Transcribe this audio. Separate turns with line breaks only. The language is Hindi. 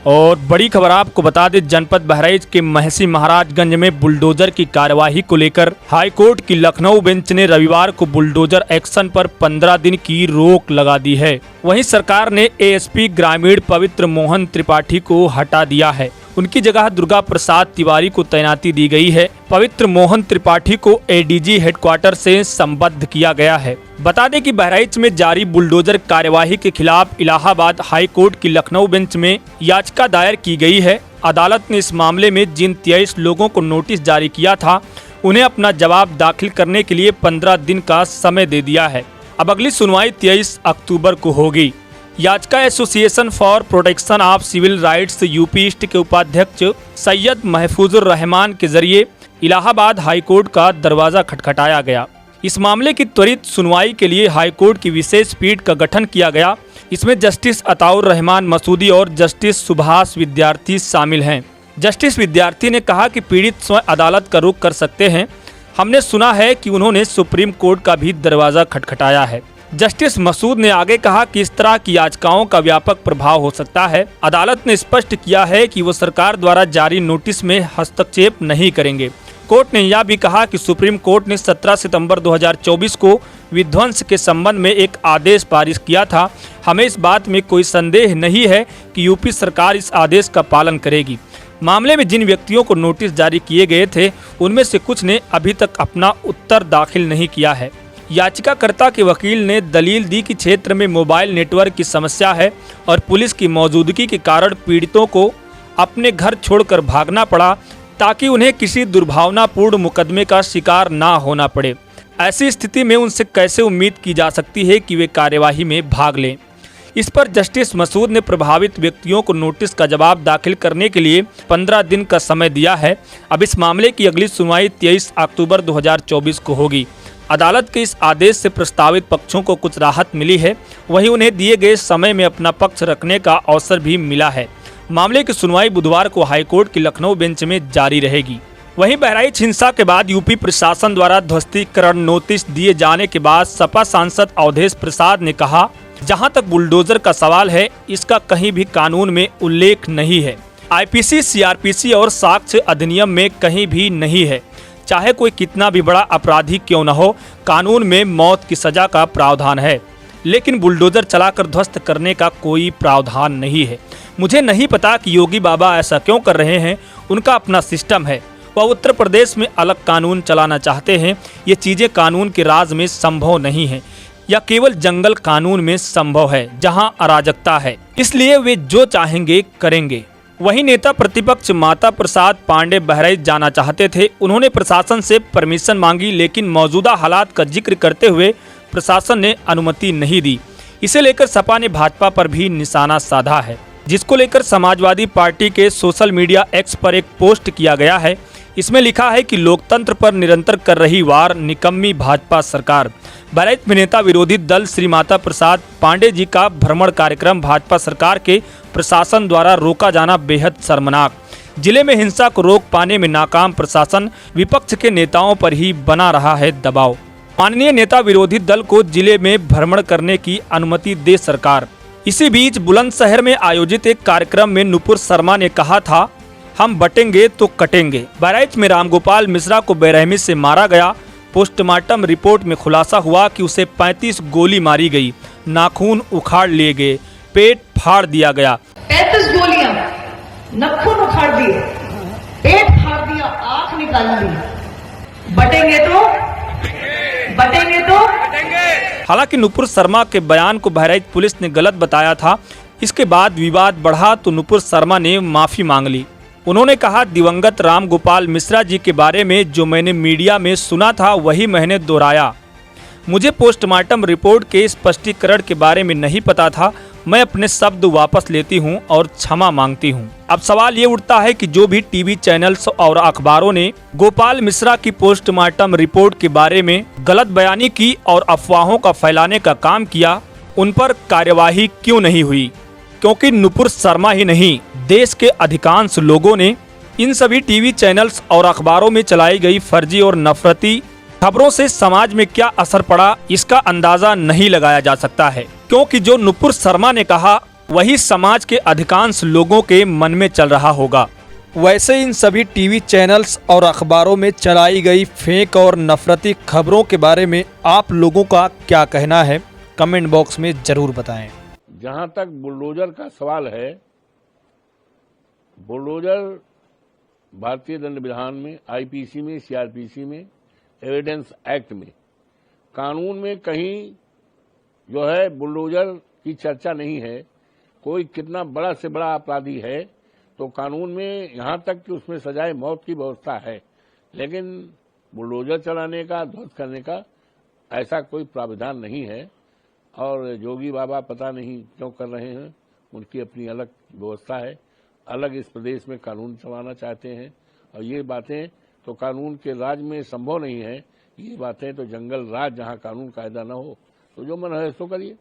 और बड़ी खबर आपको बता दें, जनपद बहराइच के महसी महाराजगंज में बुलडोजर की कार्यवाही को लेकर हाईकोर्ट की लखनऊ बेंच ने रविवार को बुलडोजर एक्शन पर 15 दिन की रोक लगा दी है। वहीं सरकार ने एएसपी ग्रामीण पवित्र मोहन त्रिपाठी को हटा दिया है। उनकी जगह दुर्गा प्रसाद तिवारी को तैनाती दी गई है। पवित्र मोहन त्रिपाठी को एडीजी हेडक्वार्टर से संबद्ध किया गया है। बता दें कि बहराइच में जारी बुलडोजर कार्यवाही के खिलाफ इलाहाबाद हाई कोर्ट की लखनऊ बेंच में याचिका दायर की गई है। अदालत ने इस मामले में जिन 23 लोगों को नोटिस जारी किया था, उन्हें अपना जवाब दाखिल करने के लिए 15 दिन का समय दे दिया है। अब अगली सुनवाई 23 अक्टूबर को होगी। याचिका association for protection of civil rights UP East के उपाध्यक्ष सैयद महफूजुर रहमान के जरिए इलाहाबाद हाईकोर्ट का दरवाजा खटखटाया गया। इस मामले की त्वरित सुनवाई के लिए हाईकोर्ट की विशेष पीठ का गठन किया गया। इसमें जस्टिस अताउर रहमान मसूदी और जस्टिस सुभाष विद्यार्थी शामिल हैं। जस्टिस विद्यार्थी ने कहा कि पीड़ित स्वयं अदालत का रुख कर सकते हैं। हमने सुना है कि उन्होंने सुप्रीम कोर्ट का भी दरवाजा खटखटाया है। जस्टिस मसूद ने आगे कहा कि इस तरह की याचिकाओं का व्यापक प्रभाव हो सकता है। अदालत ने स्पष्ट किया है कि वो सरकार द्वारा जारी नोटिस में हस्तक्षेप नहीं करेंगे। कोर्ट ने यह भी कहा कि सुप्रीम कोर्ट ने 17 सितंबर 2024 को विध्वंस के संबंध में एक आदेश पारित किया था। हमें इस बात में कोई संदेह नहीं है कि यूपी सरकार इस आदेश का पालन करेगी। मामले में जिन व्यक्तियों को नोटिस जारी किए गए थे, उनमें से कुछ ने अभी तक अपना उत्तर दाखिल नहीं किया है। याचिकाकर्ता के वकील ने दलील दी कि क्षेत्र में मोबाइल नेटवर्क की समस्या है और पुलिस की मौजूदगी के कारण पीड़ितों को अपने घर छोड़कर भागना पड़ा ताकि उन्हें किसी दुर्भावनापूर्ण मुकदमे का शिकार ना होना पड़े। ऐसी स्थिति में उनसे कैसे उम्मीद की जा सकती है कि वे कार्यवाही में भाग लें। इस पर जस्टिस मसूद ने प्रभावित व्यक्तियों को नोटिस का जवाब दाखिल करने के लिए 15 दिन का समय दिया है। अब इस मामले की अगली सुनवाई 23 अक्टूबर 2024 को होगी। अदालत के इस आदेश से प्रस्तावित पक्षों को कुछ राहत मिली है, वहीं उन्हें दिए गए समय में अपना पक्ष रखने का अवसर भी मिला है। मामले की सुनवाई बुधवार को हाईकोर्ट की लखनऊ बेंच में जारी रहेगी। वहीं बहराइच हिंसा के बाद यूपी प्रशासन द्वारा ध्वस्तीकरण नोटिस दिए जाने के बाद सपा सांसद अवधेश प्रसाद ने कहा, जहां तक बुलडोजर का सवाल है, इसका कहीं भी कानून में उल्लेख नहीं है। आईपीसी, सीआरपीसी और साक्ष्य अधिनियम में कहीं भी नहीं है। चाहे कोई कितना भी बड़ा अपराधी क्यों न हो, कानून में मौत की सजा का प्रावधान है, लेकिन बुलडोजर चलाकर ध्वस्त करने का कोई प्रावधान नहीं है। मुझे नहीं पता कि योगी बाबा ऐसा क्यों कर रहे हैं। उनका अपना सिस्टम है। वह उत्तर प्रदेश में अलग कानून चलाना चाहते हैं। ये चीज़ें कानून के राज में संभव नहीं है, या केवल जंगल कानून में संभव है जहां अराजकता है। इसलिए वे जो चाहेंगे करेंगे। वहीं नेता प्रतिपक्ष माता प्रसाद पांडे बहराइच जाना चाहते थे। उन्होंने प्रशासन से परमिशन मांगी, लेकिन मौजूदा हालात का जिक्र करते हुए प्रशासन ने अनुमति नहीं दी। इसे लेकर सपा ने भाजपा पर भी निशाना साधा है, जिसको लेकर समाजवादी पार्टी के सोशल मीडिया एक्स पर एक पोस्ट किया गया है। इसमें लिखा है कि लोकतंत्र पर निरंतर कर रही वार निकम्मी भाजपा सरकार। बहराइच में नेता विरोधी दल श्री माता प्रसाद पांडे जी का भ्रमण कार्यक्रम भाजपा सरकार के प्रशासन द्वारा रोका जाना बेहद शर्मनाक। जिले में हिंसा को रोक पाने में नाकाम प्रशासन, विपक्ष के नेताओं पर ही बना रहा है दबाव। माननीय नेता विरोधी दल को जिले में भ्रमण करने की अनुमति दे सरकार। इसी बीच बुलंदशहर में आयोजित एक कार्यक्रम में नुपुर शर्मा ने कहा था, हम बटेंगे तो कटेंगे। बहराइच में रामगोपाल मिश्रा को बेरहमी से मारा गया। पोस्टमार्टम रिपोर्ट में खुलासा हुआ कि उसे 35 गोली मारी गई, नाखून उखाड़ लिए गए, पेट फाड़ दिया गया।
35 गोलियां, नाखून उखाड़ दिए, पेट फाड़ दिया, आंख निकाल ली। बटेंगे तो
हालांकि नुपुर शर्मा के बयान को बहराइच पुलिस ने गलत बताया था। इसके बाद विवाद बढ़ा तो नुपुर शर्मा ने माफी मांग ली। उन्होंने कहा, दिवंगत रामगोपाल मिश्रा जी के बारे में जो मैंने मीडिया में सुना था वही मैंने दोहराया। मुझे पोस्टमार्टम रिपोर्ट के स्पष्टीकरण के बारे में नहीं पता था। मैं अपने शब्द वापस लेती हूं और क्षमा मांगती हूं। अब सवाल ये उठता है कि जो भी टीवी चैनल्स और अखबारों ने गोपाल मिश्रा की पोस्टमार्टम रिपोर्ट के बारे में गलत बयानी की और अफवाहों का फैलाने का काम किया, उन पर कार्यवाही क्यों नहीं हुई? क्योंकि नुपुर शर्मा ही नहीं, देश के अधिकांश लोगों ने इन सभी टीवी चैनल्स और अखबारों में चलाई गई फर्जी और नफरती खबरों से समाज में क्या असर पड़ा, इसका अंदाजा नहीं लगाया जा सकता है। क्योंकि जो नुपुर शर्मा ने कहा वही समाज के अधिकांश लोगों के मन में चल रहा होगा। वैसे इन सभी टीवी चैनल्स और अखबारों में चलाई गई फेक और नफरती खबरों के बारे में आप लोगों का क्या कहना है, कमेंट बॉक्स में जरूर बताएं।
जहां तक बुलडोजर का सवाल है, बुलडोजर भारतीय दंड विधान में, आईपीसी में, सीआरपीसी में, एविडेंस एक्ट में, कानून में कहीं जो है बुलडोजर की चर्चा नहीं है। कोई कितना बड़ा से बड़ा अपराधी है तो कानून में यहां तक कि उसमें सजाए मौत की व्यवस्था है, लेकिन बुलडोजर चलाने का, ध्वस्त करने का ऐसा कोई प्राविधान नहीं है। और जोगी बाबा पता नहीं क्यों कर रहे हैं, उनकी अपनी अलग व्यवस्था है, अलग इस प्रदेश में कानून चलाना चाहते हैं। और ये बातें तो कानून के राज में संभव नहीं है। ये बातें तो जंगल राज, जहां कानून कायदा न हो, तो जो मन है सो करिए।